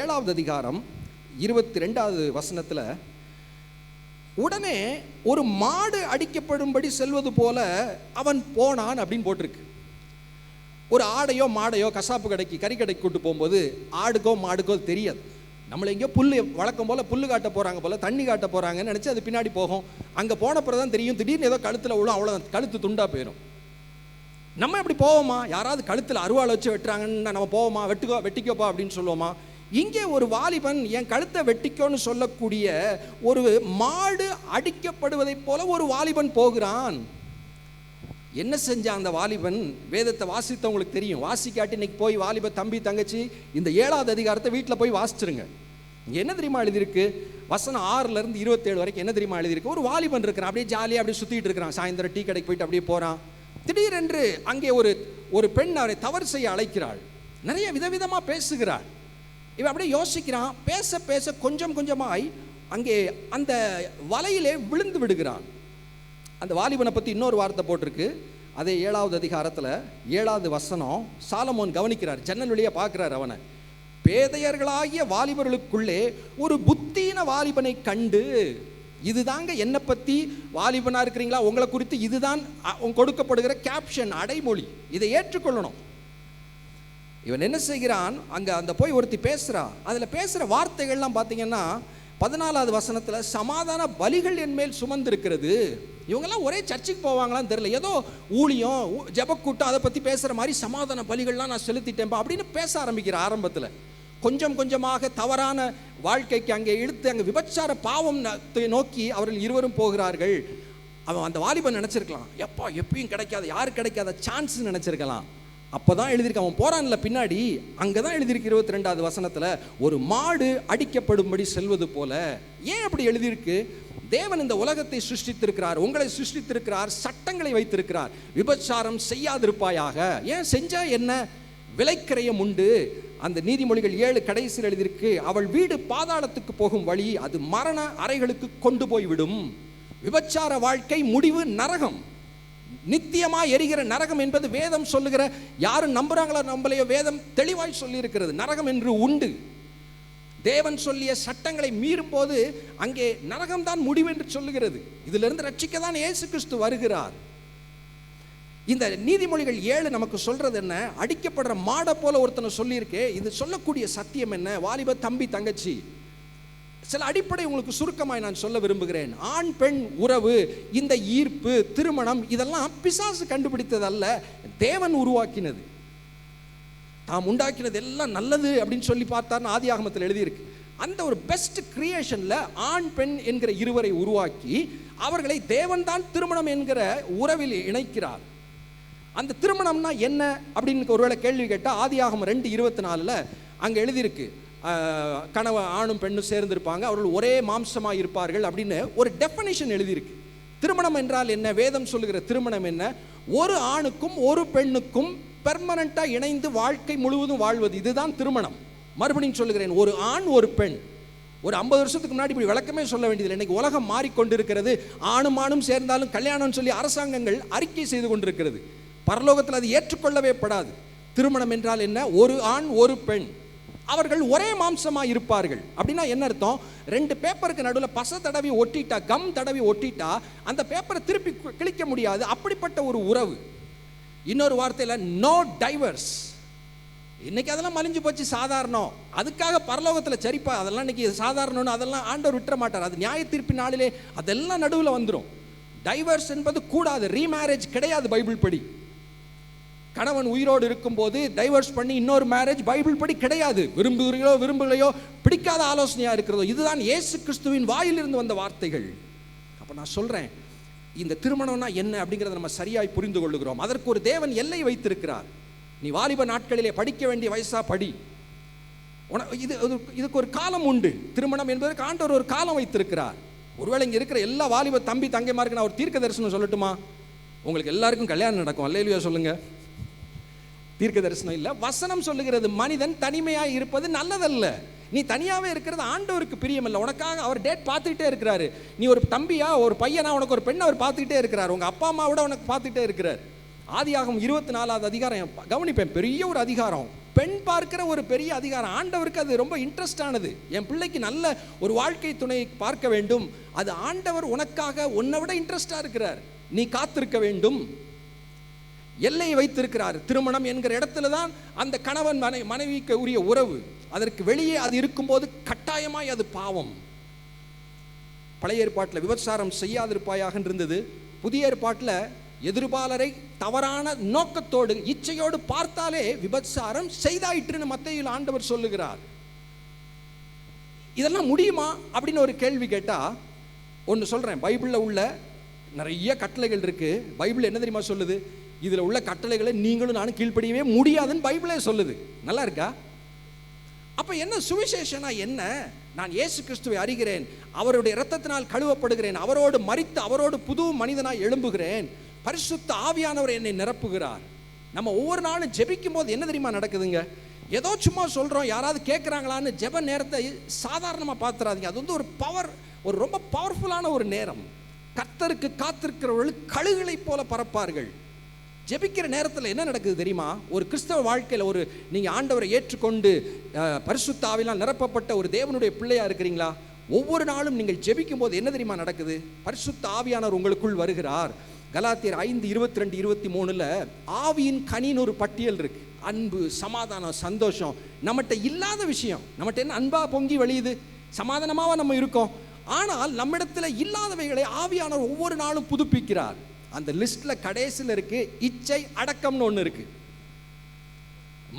7வது அதிகாரம் 22வது வசனத்தில், உடனே ஒரு மாடு அடிக்கப்படும்படி செல்வது போல அவன் போனான் அப்படின்னு போட்டிருக்கு. ஒரு ஆடையோ மாடையோ கசாப்பு கடைக்கு கறி கடைக்கு கூட்டு போகும்போது ஆடுக்கோ மாடுக்கோ தெரியாது. நம்மளை எங்கேயோ புல் வழக்கம் போல் புல் காட்ட போகிறாங்க போல், தண்ணி காட்ட போகிறாங்கன்னு நினச்சி அது பின்னாடி போகும். அங்கே போனப்புறம் தான் தெரியும், திடீர்னு ஏதோ கழுத்தில் விழும், அவ்வளோ கழுத்து துண்டாக போயிடும். நம்ம எப்படி போவோமா? யாராவது கழுத்தில் அருவாள் வச்சு வெட்டுறாங்கன்னு நம்ம போவோமா? வெட்டிக்கோப்பா அப்படின்னு சொல்லுவோமா? இங்கே ஒரு வாலிபன் என் கழுத்தை வெட்டிக்கோன்னு சொல்லக்கூடிய ஒரு மாடு அடிக்கப்படுவதைப் போல ஒரு வாலிபன் போகிறான். என்ன செஞ்சான் அந்த வாலிபன்? வேதத்தை வாசித்தவங்களுக்கு தெரியும். வாசிக்காட்டி இன்னைக்கு போய் வாலிப தம்பி தங்கச்சி இந்த 7வது அதிகாரத்தை வீட்டில் போய் வாசிச்சிருங்க. இங்கே என்ன தெரியுமா எழுதியிருக்கு? வசனம் 6லேருந்து 27 வரைக்கும் என்ன தெரியுமா எழுதியிருக்கு? ஒரு வாலிபன் இருக்கிறான், அப்படியே ஜாலியாக அப்படியே சுற்றிட்டு இருக்கிறான். சாயந்தரம் டீ கடைக்கு போயிட்டு அப்படியே போகிறான். திடீரென்று அங்கே ஒரு பெண் அவரை தவறு செய்ய அழைக்கிறாள். நிறைய விதவிதமாக பேசுகிறாள். இவன் அப்படியே யோசிக்கிறான். பேச பேச கொஞ்சம் கொஞ்சமாய் அங்கே அந்த வலையிலே விழுந்து விடுகிறான். அந்த வாலிபனை பற்றி இன்னொரு வார்த்தை போட்டிருக்கு. அதே 7வது அதிகாரத்தில் 7வது வசனம். சாலமோன் கவனிக்கிறார், ஜன்னல் வழியாக பார்க்குறார் அவனை. பேதையர்களாகிய வாலிபர்களுக்குள்ளே ஒரு புத்தீன வாலிபனை கண்டு, இதுதாங்க என்னை பற்றி வாலிபனாக இருக்கிறீங்களா உங்களை குறித்து இதுதான் கொடுக்கப்படுகிற கேப்ஷன், அடைமொழி. இதை ஏற்றுக்கொள்ளணும். இவன் என்ன செய்கிறான்? அங்கே அந்த போய் ஒருத்தி பேசுகிறா. அதில் பேசுகிற வார்த்தைகள்லாம் பார்த்தீங்கன்னா 14வது வசனத்தில் சமாதான பலிகள் என் மேல் சுமந்திருக்கிறது. இவங்கெல்லாம் ஒரே சர்ச்சுக்கு போவாங்களான்னு தெரியல, ஏதோ ஊழியம் ஜெபக்கூட்டம் அதை பற்றி பேசுகிற மாதிரி சமாதான பலிகள்லாம் நான் செலுத்திட்டேன்பா அப்படின்னு பேச ஆரம்பிக்கிற. ஆரம்பத்தில் கொஞ்சம் கொஞ்சமாக தவறான வாழ்க்கைக்கு அங்கே இழுத்து அங்கே விபச்சார பாவம் நோக்கி அவர்கள் இருவரும் போகிறார்கள். அவன் அந்த வாலிபன் நினச்சிருக்கலாம், எப்பா எப்பயும் கிடைக்காத, யாரு கிடைக்காத சான்ஸ் நினச்சிருக்கலாம். அப்போ தான் எழுதியிருக்கு, அவன் போகிறான்ல பின்னாடி, அங்கே தான் எழுதியிருக்கு 22வது வசனத்தில், ஒரு மாடு அடிக்கப்படும்படி செல்வது போல. ஏன் அப்படி எழுதியிருக்கு? தேவன் இந்த உலகத்தை சிருஷ்டித்திருக்கிறார், உங்களை சிருஷ்டித்திருக்கிறார், சட்டங்களை வைத்திருக்கிறார். விபச்சாரம் செய்யாதிருப்பாயாக. ஏன் செஞ்சா என்ன? விலைக்கிரயம் உண்டு. அந்த நீதிமொழிகள் 7 கடைசியில் எழுதியிருக்கு, அவள் வீடு பாதாளத்துக்கு போகும் வழி, அது மரண அறைகளுக்கு கொண்டு போய்விடும். விபச்சார வாழ்க்கை முடிவு நரகம், நித்தியமாக எரிகிற நரகம் என்பது வேதம் சொல்லுகிற, யாரும் நம்புறாங்களோ நம்பலையோ வேதம் தெளிவாய் சொல்லி இருக்கிறது. நரகம் என்று உண்டு. தேவன் சொல்லிய சட்டங்களை மீறும் போது அங்கே நரகம்தான் முடிவு என்று சொல்லுகிறது. இதிலிருந்து ரட்சிக்க தான் இயேசு கிறிஸ்து வருகிறார். இந்த நீதிமொழிகள் 7 நமக்கு சொல்றது என்ன? அடிக்கப்படுற மாடை போல ஒருத்தனை சொல்லியிருக்கே, இது சொல்லக்கூடிய சத்தியம் என்ன? வாலிப தம்பி தங்கச்சி, சில அடிப்படை உங்களுக்கு சுருக்கமாய் நான் சொல்ல விரும்புகிறேன். ஆண் பெண் உறவு, இந்த ஈர்ப்பு, திருமணம், இதெல்லாம் பிசாசு கண்டுபிடித்தது அல்ல, தேவன் உருவாக்கினது. தாம் உண்டாக்கினது எல்லாம் நல்லது அப்படின்னு சொல்லி பார்த்தார்னு ஆதியாகமத்தில் எழுதியிருக்கு. அந்த ஒரு பெஸ்ட் கிரியேஷன்ல ஆண் பெண் என்கிற இருவரை உருவாக்கி அவர்களை தேவன் தான் திருமணம் என்கிற உறவில் இணைக்கிறார். அந்த திருமணம்னா என்ன அப்படின்னு ஒருவேளை கேள்வி கேட்டால் ஆதியாகமம் 2:24 அங்கே எழுதியிருக்கு, கணவன் ஆணும் பெண்ணும் சேர்ந்திருப்பாங்க, அவர்கள் ஒரே மாம்சமாக இருப்பார்கள் அப்படின்னு ஒரு டெஃபனிஷன் எழுதியிருக்கு. திருமணம் என்றால் என்ன? வேதம் சொல்லுகிற திருமணம் என்ன? ஒரு ஆணுக்கும் ஒரு பெண்ணுக்கும் பெர்மனண்டாக இணைந்து வாழ்க்கை முழுவதும் வாழ்வது, இதுதான் திருமணம். மறுபடியும் சொல்லுகிறேன், ஒரு ஆண் ஒரு பெண் ஒரு 50 வருஷத்துக்கு முன்னாடி இப்படி விளக்கமே சொல்ல வேண்டியதில்லை. இன்னைக்கு உலகம் மாறிக்கொண்டிருக்கிறது. ஆணும் ஆணும் சேர்ந்தாலும் கல்யாணம்னு சொல்லி அரசாங்கங்கள் அறிக்கை செய்து கொண்டிருக்கிறது. பரலோகத்தில் அது ஏற்றுக்கொள்ளவே படாது. திருமணம் என்றால் என்ன? ஒரு ஆண் ஒரு பெண், அவர்கள் ஒரே மாம்சமாக இருப்பார்கள். அப்படின்னா என்ன அர்த்தம்? 2 பேப்பருக்கு நடுவில் பசை தடவி ஒட்டிட்டா, கம் தடவி ஒட்டிட்டா அந்த பேப்பரை திருப்பி கிழிக்க முடியாது. அப்படிப்பட்ட ஒரு உறவு. இன்னொரு வார்த்தையில் நோ டைவர்ஸ். இன்னைக்கு அதெல்லாம் மலிஞ்சு போச்சு, சாதாரணம். அதுக்காக பரலோகத்தில் சரிப்பா அதெல்லாம் இன்னைக்கு சாதாரணம்னு அதெல்லாம் ஆண்டவர் விட்டுற மாட்டார். அது நியாய தீர்ப்பு நாளிலே அதெல்லாம் நடுவில் வந்துடும். டைவர்ஸ் என்பது கூடாது. ரீமேரேஜ் கிடையாது பைபிள் படி. கணவன் உயிரோடு இருக்கும்போது டைவர்ஸ் பண்ணி இன்னொரு மேரேஜ் பைபிள் படி கிடையாது. விரும்புகிறீங்களோ விரும்பலையோ, பிடிக்காத ஆலோசனையாக இருக்கிறதோ, இதுதான் இயேசு கிறிஸ்துவின் வாயிலிருந்து வந்த வார்த்தைகள். அப்போ நான் சொல்கிறேன், இந்த திருமணம்னா என்ன அப்படிங்கிறத நம்ம சரியாய் புரிந்து கொள்ளுகிறோம். அதற்கு ஒரு தேவன் எல்லை வைத்திருக்கிறார். நீ வாலிப நாட்களிலே படிக்க வேண்டிய வயசா படி. இதுக்கு ஒரு காலம் உண்டு. திருமணம் என்பதற்கு ஆண்டவர் ஒரு காலம் வைத்திருக்கிறார். ஒருவேளை இங்கே இருக்கிற எல்லா வாலிப தம்பி தங்கைமாருக்கு நான் ஒரு தீர்க்க தரிசனம் சொல்லட்டுமா? உங்களுக்கு எல்லாருக்கும் கல்யாணம் நடக்கும். அல்லேலூயா சொல்லுங்க. தீர்க்க தரிசனம் இல்லை, வசனம் சொல்லுகிறது. மனிதன் தனிமையாக இருப்பது நல்லதல்ல. நீ தனியாகவே இருக்கிறது ஆண்டவருக்கு பிரியமில்லை. உனக்காக அவர் டேட் பார்த்துக்கிட்டே இருக்கிறாரு. நீ ஒரு தம்பியா ஒரு பையனா, உனக்கு ஒரு பெண்ணை அவர் பார்த்துக்கிட்டே இருக்கிறார். உங்கள் அப்பா அம்மா விட உனக்கு பார்த்துக்கிட்டே இருக்கிறார். ஆதியாகமம் 24வது அதிகாரம் கவனிப்பேன். பெரிய ஒரு அதிகாரம், பெண் பார்க்கிற ஒரு பெரிய அதிகாரம். ஆண்டவருக்கு அது ரொம்ப இன்ட்ரெஸ்டானது. என் பிள்ளைக்கு நல்ல ஒரு வாழ்க்கை துணை பார்க்க வேண்டும். அது ஆண்டவர் உனக்காக உன்னை விட இன்ட்ரெஸ்டாக இருக்கிறார். நீ காத்திருக்க வேண்டும். எல்லையை வைத்திருக்கிறார். திருமணம் என்கிற இடத்துல தான் அந்த கணவன் மனைவிக்கு உரிய உறவு. அதற்கு வெளியே அது இருக்கும்போது கட்டாயமாய் அது பாவம். பழைய ஏற்பாட்டில் விபச்சாரம் செய்யாதிருப்பாயாக இருந்தது. புதிய ஏற்பாட்டில் எதிர்பாலரை தவறான நோக்கத்தோடு இச்சையோடு பார்த்தாலே விபச்சாரம் செய்தாயிற்றுன்னு மத்தேயுவில் ஆண்டவர் சொல்லுகிறார். இதெல்லாம் முடியுமா அப்படின்னு ஒரு கேள்வி கேட்டால் ஒன்று சொல்கிறேன். பைபிளில் உள்ள நிறைய கட்டளைகள் இருக்கு. பைபிள் என்ன தெரியுமா சொல்லுது? இதில் உள்ள கட்டளைகளை நீங்களும் நானும் கீழ்ப்படியவே முடியாதுன்னு பைபிளே சொல்லுது. நல்லா இருக்கா? அப்போ என்ன சுவிசேஷனா என்ன? நான் இயேசு கிறிஸ்துவை அறிகிறேன், அவருடைய இரத்தத்தினால் கழுவப்படுகிறேன், அவரோடு மரித்து அவரோடு புது மனிதனாய் எழும்புகிறேன், பரிசுத்த ஆவியானவர் என்னை நிரப்புகிறார். நம்ம ஒவ்வொரு நாளும் ஜெபிக்கும் போது என்ன தெரியுமா நடக்குதுங்க? ஏதோ சும்மா சொல்கிறோம், யாராவது கேட்குறாங்களான்னு ஜெப நேரத்தை சாதாரணமாக பார்த்துறாதீங்க. அது ஒரு பவர், ஒரு ரொம்ப பவர்ஃபுல்லான ஒரு நேரம். கர்த்தருக்கு காத்திருக்கிறவர்கள் கழுகுகளை போல பறப்பார்கள். ஜெபிக்கிற நேரத்தில் என்ன நடக்குது தெரியுமா? ஒரு கிறிஸ்தவ வாழ்க்கையில் ஒரு நீங்கள் ஆண்டவரை ஏற்றுக்கொண்டு பரிசுத்த ஆவியால் நிரப்பப்பட்ட ஒரு தேவனுடைய பிள்ளையாக இருக்கிறீங்களா? ஒவ்வொரு நாளும் நீங்கள் ஜெபிக்கும் போது என்ன தெரியுமா நடக்குது? பரிசுத்த ஆவியானவர் உங்களுக்குள் வருகிறார். கலாத்தியர் 5:22-23 ஆவியின் கனின்னு ஒரு பட்டியல் இருக்கு. அன்பு, சமாதானம், சந்தோஷம். நம்மகிட்ட இல்லாத விஷயம். நம்மகிட்ட என்ன அன்பா பொங்கி வழியுது, சமாதானமாக நம்ம இருக்கோம். ஆனால் நம்மிடத்தில் இல்லாதவைகளை ஆவியானவர் ஒவ்வொரு நாளும் புதுப்பிக்கிறார். அந்த லிஸ்ட்ல கடைசியில் இருக்கு இச்சை அடக்கம்னு ஒன்று இருக்கு.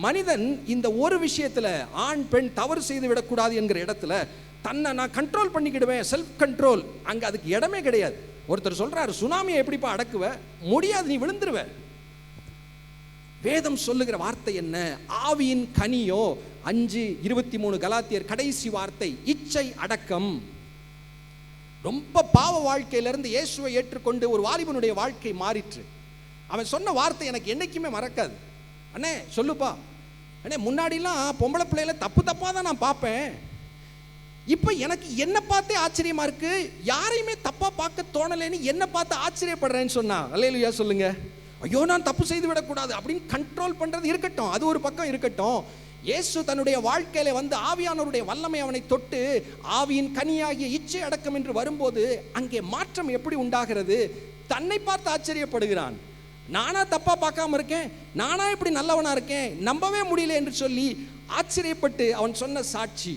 மனிதன் இந்த ஒரு விஷயத்துல ஆண் பெண் தவறு செய்து விடக்கூடாது என்கிற இடத்துல தன்னை நான் கண்ட்ரோல் பண்ணிக்கிடுவேன், செல்ஃப் கண்ட்ரோல். அங்க அதுக்கு இடமே கிடையாது. ஒருத்தர் சொல்றாரு, சுனாமியை எப்படிப்பா அடக்குவ? முடியாது, நீ விழுந்துருவ. வேதம் சொல்லுகிற வார்த்தை என்ன? ஆவியின் கனியோ 5:23 கலாத்தியர் கடைசி வார்த்தை இச்சை அடக்கம். ரொம்ப பாவ வாழ்க்கையிலிருந்து இயேசுவை ஏற்றுக்கொண்டு ஒரு வாலிபனுடைய வாழ்க்கை மாறிற்று. அவன் சொன்ன வார்த்தை எனக்கு என்னைக்குமே மறக்காது. அண்ணே சொல்லுப்பா, அண்ணே முன்னாடிலாம் பொம்பளை பிள்ளைகளை தப்பு தப்பாக தான் நான் பார்ப்பேன். இப்போ எனக்கு என்ன பார்த்தே ஆச்சரியமா இருக்கு, யாரையுமே தப்பா பார்க்க தோணலைன்னு என்ன பார்த்து ஆச்சரியப்படுறேன்னு சொன்னா. அல்லேலூயா சொல்லுங்க. ஐயோ நான் தப்பு செய்து விடக்கூடாது அப்படின்னு கண்ட்ரோல் பண்றது இருக்கட்டும், அது ஒரு பக்கம் இருக்கட்டும். இயேசு தன்னுடைய வாழ்க்கையில வந்து ஆவியானவருடைய வல்லமை அவனை தொட்டு ஆவியின் கனியாகிய இச்சை அடக்கம் என்று வரும்போது அங்கே மாற்றம் எப்படி உண்டாகிறது? தன்னை பார்த்து ஆச்சரியப்படுகிறான். நானா தப்பா பார்க்காம இருக்கேன், நானா இப்படி நல்லவனா இருக்கேன், நம்பவே முடியல என்று சொல்லி ஆச்சரியப்பட்டு அவன் சொன்ன சாட்சி.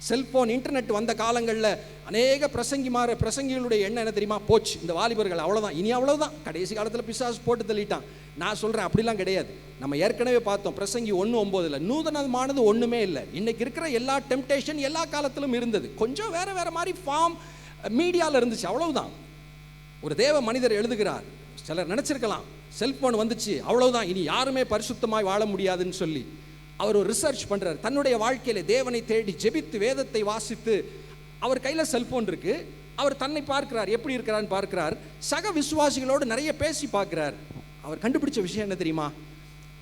செல்போன், இன்டர்நெட் வந்த காலங்களில் அநேக பிரசங்கிகளுடைய எண்ணம் என்ன தெரியுமா? போச்சு, இந்த வாலிபர்கள் அவ்வளோதான், இனி அவ்வளோதான், கடைசி காலத்தில் பிசாசு போட்டு தள்ளிட்டான். நான் சொல்கிறேன் அப்படிலாம் கிடையாது. நம்ம ஏற்கனவே பார்த்தோம் பிரசங்கி 1:9 நூதனமானது ஒன்றுமே இல்லை. இன்னைக்கு இருக்கிற எல்லா டெம்டேஷன் எல்லா காலத்திலும் இருந்தது, கொஞ்சம் வேற வேற மாதிரி ஃபார்ம் மீடியாவில் இருந்துச்சு, அவ்வளவுதான். ஒரு தேவ மனிதர் எழுதுகிறார், சிலர் நினச்சிருக்கலாம் செல்போன் வந்துச்சு அவ்வளவுதான், இனி யாருமே பரிசுத்தமாய் வாழ முடியாதுன்னு சொல்லி. அவர் ஒரு ரிசர்ச் பண்ணுறார். தன்னுடைய வாழ்க்கையில் தேவனை தேடி ஜெபித்து வேதத்தை வாசித்து அவர் கையில் செல்போன் இருக்கு. அவர் தன்னை பார்க்கிறார், எப்படி இருக்கிறான்னு பார்க்கிறார். சக விசுவாசிகளோடு நிறைய பேசி பார்க்கிறார். அவர் கண்டுபிடிச்ச விஷயம் என்ன தெரியுமா?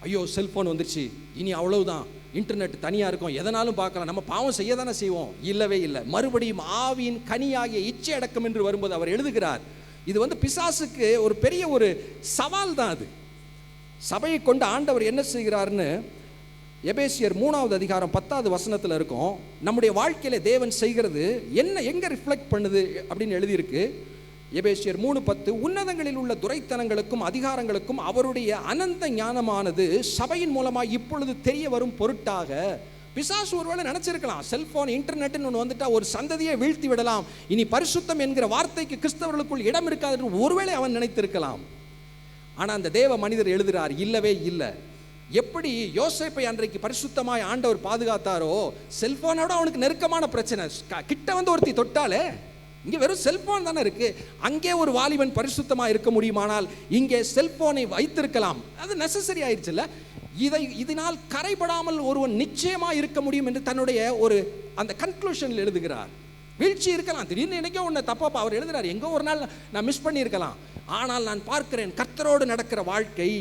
ஐயோ செல்போன் வந்துருச்சு, இனி அவ்வளவுதான், இன்டர்நெட் தனியாக இருக்கும், எதனாலும் பார்க்கலாம், நம்ம பாவம் செய்ய தானே செய்வோம். இல்லவே இல்லை. மறுபடியும் ஆவியின் கனியாகிய இச்சை அடக்கம் என்று வரும்போது அவர் எழுதுகிறார், இது பிசாசுக்கு ஒரு பெரிய ஒரு சவால் தான். அது சபையை கொண்டு ஆண்டவர் என்ன செய்கிறார்னு எபேசியர் 3வது அதிகாரம் 10வது வசனத்தில் இருக்கும். நம்முடைய வாழ்க்கையில தேவன் செய்கிறது என்ன, எங்க ரிஃப்ளெக்ட் பண்ணுது அப்படின்னு எழுதியிருக்கு. எபேசியர் 3:10, உன்னதங்களில் உள்ள துரைத்தனங்களுக்கும் அதிகாரங்களுக்கும் அவருடைய அனந்த ஞானமானது சபையின் மூலமாக இப்பொழுது தெரிய வரும் பொருட்டாக. பிசாசு ஒருவேளை நினைச்சிருக்கலாம், செல்போன் இன்டர்நெட்னு ஒன்று வந்துட்டா ஒரு சந்ததியை வீழ்த்தி விடலாம், இனி பரிசுத்தம் என்கிற வார்த்தைக்கு கிறிஸ்தவர்களுக்குள் இடம் இருக்காது என்று ஒருவேளை அவன் நினைத்திருக்கலாம். ஆனால் அந்த தேவ மனிதர் எழுதுகிறார், இல்லவே இல்லை. எப்படி யோசேப்பை அன்றைக்கு பரிசுத்தமாய் ஆண்டவர் பாதுகாத்தாரோ, செல்போனோட அவனுக்கு நெருக்கமான பிரச்சனை, கிட்ட ஒருத்தி தொட்டாலே, இங்கே வெறும் செல்போன் தானே இருக்கு, அங்கே ஒரு வாலிபன் பரிசுத்தமாக இருக்க முடியுமானால் இங்கே செல்போனை வைத்திருக்கலாம், அது நெசசரி ஆயிடுச்சுல்ல. இதனால் கரைபடாமல் ஒருவன் நிச்சயமாக இருக்க முடியும் என்று தன்னுடைய ஒரு அந்த கன்க்ளூஷனில் எழுதுகிறார். வீழ்ச்சி இருக்கலாம், திடீர்னு என்னைக்கோ ஒன்று தப்பா அவர் எழுதுறாரு, எங்கோ ஒரு நாள் நான் மிஸ் பண்ணியிருக்கலாம், ஆனால் நான் பார்க்கிறேன் கர்த்தரோடு நடக்கிற வாழ்க்கை.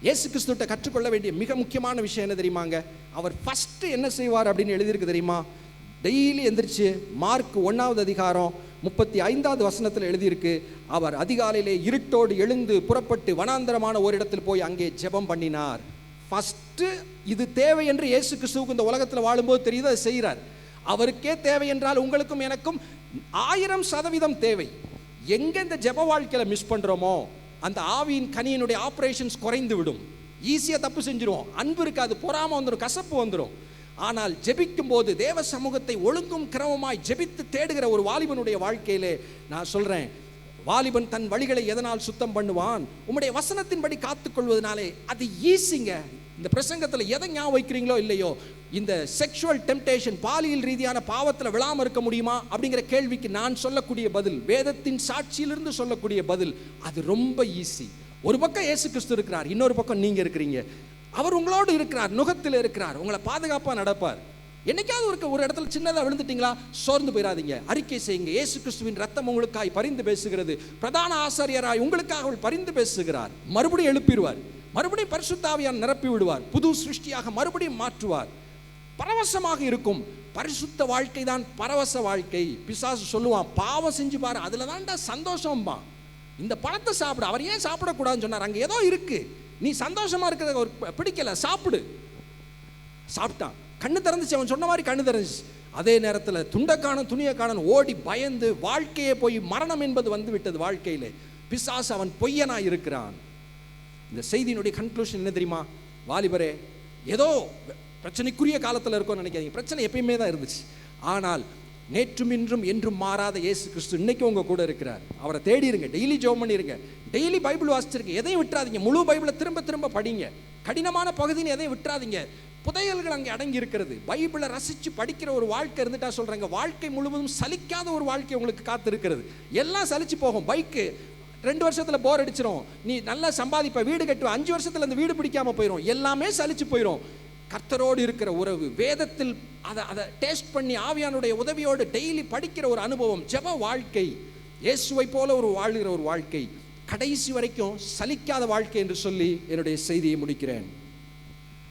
இயேசு கிறிஸ்துவிட்ட கற்றுக்கொள்ள வேண்டிய மிக முக்கியமான விஷயம் என்ன தெரியுமாங்க? அவர் ஃபர்ஸ்ட் என்ன செய்வார் அப்படின்னு எழுதியிருக்கு தெரியுமா? டெய்லி எந்திரிச்சு மார்க் 1வது அதிகாரம் 35வது வசனத்தில் எழுதியிருக்கு, அவர் அதிகாலையிலே இருட்டோடு எழுந்து புறப்பட்டு வனாந்தரமான ஒரு இடத்தில் போய் அங்கே ஜெபம் பண்ணினார். ஃபர்ஸ்ட் இது தேவை என்று இயேசு கிறிஸ்துவுக்கு இந்த உலகத்தில் வாழும்போது தெரியுது, அதை செய்கிறார். அவருக்கே தேவை என்றால் உங்களுக்கும் எனக்கும் 1000% தேவை. எங்க இந்த ஜெப வாழ்க்கையில மிஸ் பண்றோமோ அந்த ஆவியின் கனியினுடைய ஆபரேஷன்ஸ் குறைந்து விடும். ஈஸியாக தப்பு செஞ்சிருவோம், அன்பு இருக்காது, பொறாம வந்துடும், கசப்பு வந்துடும். ஆனால் ஜெபிக்கும் போது தேவ சமூகத்தை ஒழுங்கும் கிரமமாய் ஜெபித்து தேடுகிற ஒரு வாலிபனுடைய வாழ்க்கையிலே நான் சொல்றேன், வாலிபன் தன் வழிகளை எதனால் சுத்தம் பண்ணுவான்? உம்முடைய வசனத்தின்படி காத்துக்கொள்வதனாலே. அது ஈஸிங்க. இந்த பிரசங்கத்தில் எதை ஞாபகம் வைக்கிறீங்களோ இல்லையோ, இந்த செக்ஷுவல் டெம்டேஷன், பாலியல் ரீதியான பாவத்தில் விழாம இருக்க முடியுமா அப்படிங்கிற கேள்விக்கு நான் சொல்லக்கூடிய பதில், வேதத்தின் சாட்சியிலிருந்து சொல்லக்கூடிய பதில், அது ரொம்ப ஈஸி. ஒரு பக்கம் இயேசு கிறிஸ்து இருக்கிறார், இன்னொரு பக்கம் நீங்க இருக்கிறீங்க. அவர் உங்களோடு இருக்கிறார், நுகத்தில் இருக்கிறார், உங்களை பாதுகாப்பாக நடப்பார். என்னைக்காவது ஒரு இடத்துல சின்னதாக விழுந்துட்டீங்களா, சோர்ந்து போயிடாதீங்க, அறிக்கை செய்யுங்க. இயேசு கிறிஸ்துவின் ரத்தம் உங்களுக்காய் பரிந்து பேசுகிறது, பிரதான ஆசாரியராய் உங்களுக்காக அவள் பரிந்து பேசுகிறார். மறுபடியும் எழுப்பிடுவார், மறுபடியும் பரிசுத்த ஆவியால் நிரப்பி விடுவார், புது சிருஷ்டியாக மறுபடியும் மாற்றுவார். பரவசமாக இருக்கும். பரிசுத்த வாழ்க்கை தான் பரவச வாழ்க்கை. பிசாசு சொல்லுவான், பாவம் செஞ்சு பாரு, அதுல தான்டா சந்தோஷம்பா, இந்த பழத்தை சாப்பிடு. அவர் ஏன் சாப்பிடக்கூடாதுன்னு சொன்னார்? அங்கே ஏதோ இருக்கு, நீ சந்தோஷமா இருக்கிறத ஒரு பிடிக்கல, சாப்பிடு. சாப்பிட்டான், கண்ணு திறந்துச்சு, அவன் சொன்ன மாதிரி கண்ணு திறந்துச்சு. அதே நேரத்தில் துண்டக்கான துணியக்கானன் ஓடி பயந்து வாழ்க்கையே போய் மரணம் என்பது வந்து விட்டது வாழ்க்கையிலே. பிசாசு அவன் பொய்யனாய் இருக்கிறான். இந்த செய்தியினுடைய கன்க்ளூஷன் என்ன தெரியுமா? வாலிபரே, ஏதோ பிரச்சனைக்குரிய காலத்தில் இருக்கும்னு நினைக்காதீங்க. பிரச்சனை எப்பயுமே தான் இருந்துச்சு. ஆனால் நேற்றும் இன்றும் என்றும் மாறாத இயேசு கிறிஸ்து இன்னைக்கு உங்க கூட இருக்கிறார். அவரை தேடிருங்க, டெய்லி ஜெபம் பண்ணிருங்க, டெய்லி பைபிள் வாசிச்சிருங்க, எதையும் விட்டுறாதீங்க. முழு பைபிளை திரும்ப திரும்ப படிங்க. கடினமான பகுதின்னு எதையும் விட்டுறாதீங்க. புதையல்கள் அங்கே அடங்கி இருக்கிறது. பைபிளை ரசித்து படிக்கிற ஒரு வாழ்க்கை இருந்துட்டா சொல்றாங்க, வாழ்க்கை முழுவதும் சலிக்காத ஒரு வாழ்க்கை உங்களுக்கு காத்து இருக்கிறது. எல்லாம் சலிச்சு போகும். பைக்கு 2 வருஷத்தில் போர் அடிச்சிடும், நீ நல்லா சம்பாதிப்ப, வீடு கட்டுவ, 5 வருஷத்தில் அந்த வீடு பிடிக்காம போயிடும், எல்லாமே சலிச்சு போயிடும். கர்த்தரோடு இருக்கிற உறவு, வேதத்தில் அதை டேஸ்ட் பண்ணி ஆவியானுடைய உதவியோடு டெய்லி படிக்கிற ஒரு அனுபவம், ஜெப வாழ்க்கை, இயேசுவை போல ஒரு வாழ்கிற ஒரு வாழ்க்கை, கடைசி வரைக்கும் சலிக்காத வாழ்க்கை என்று சொல்லி என்னுடைய செய்தியை முடிக்கிறேன்.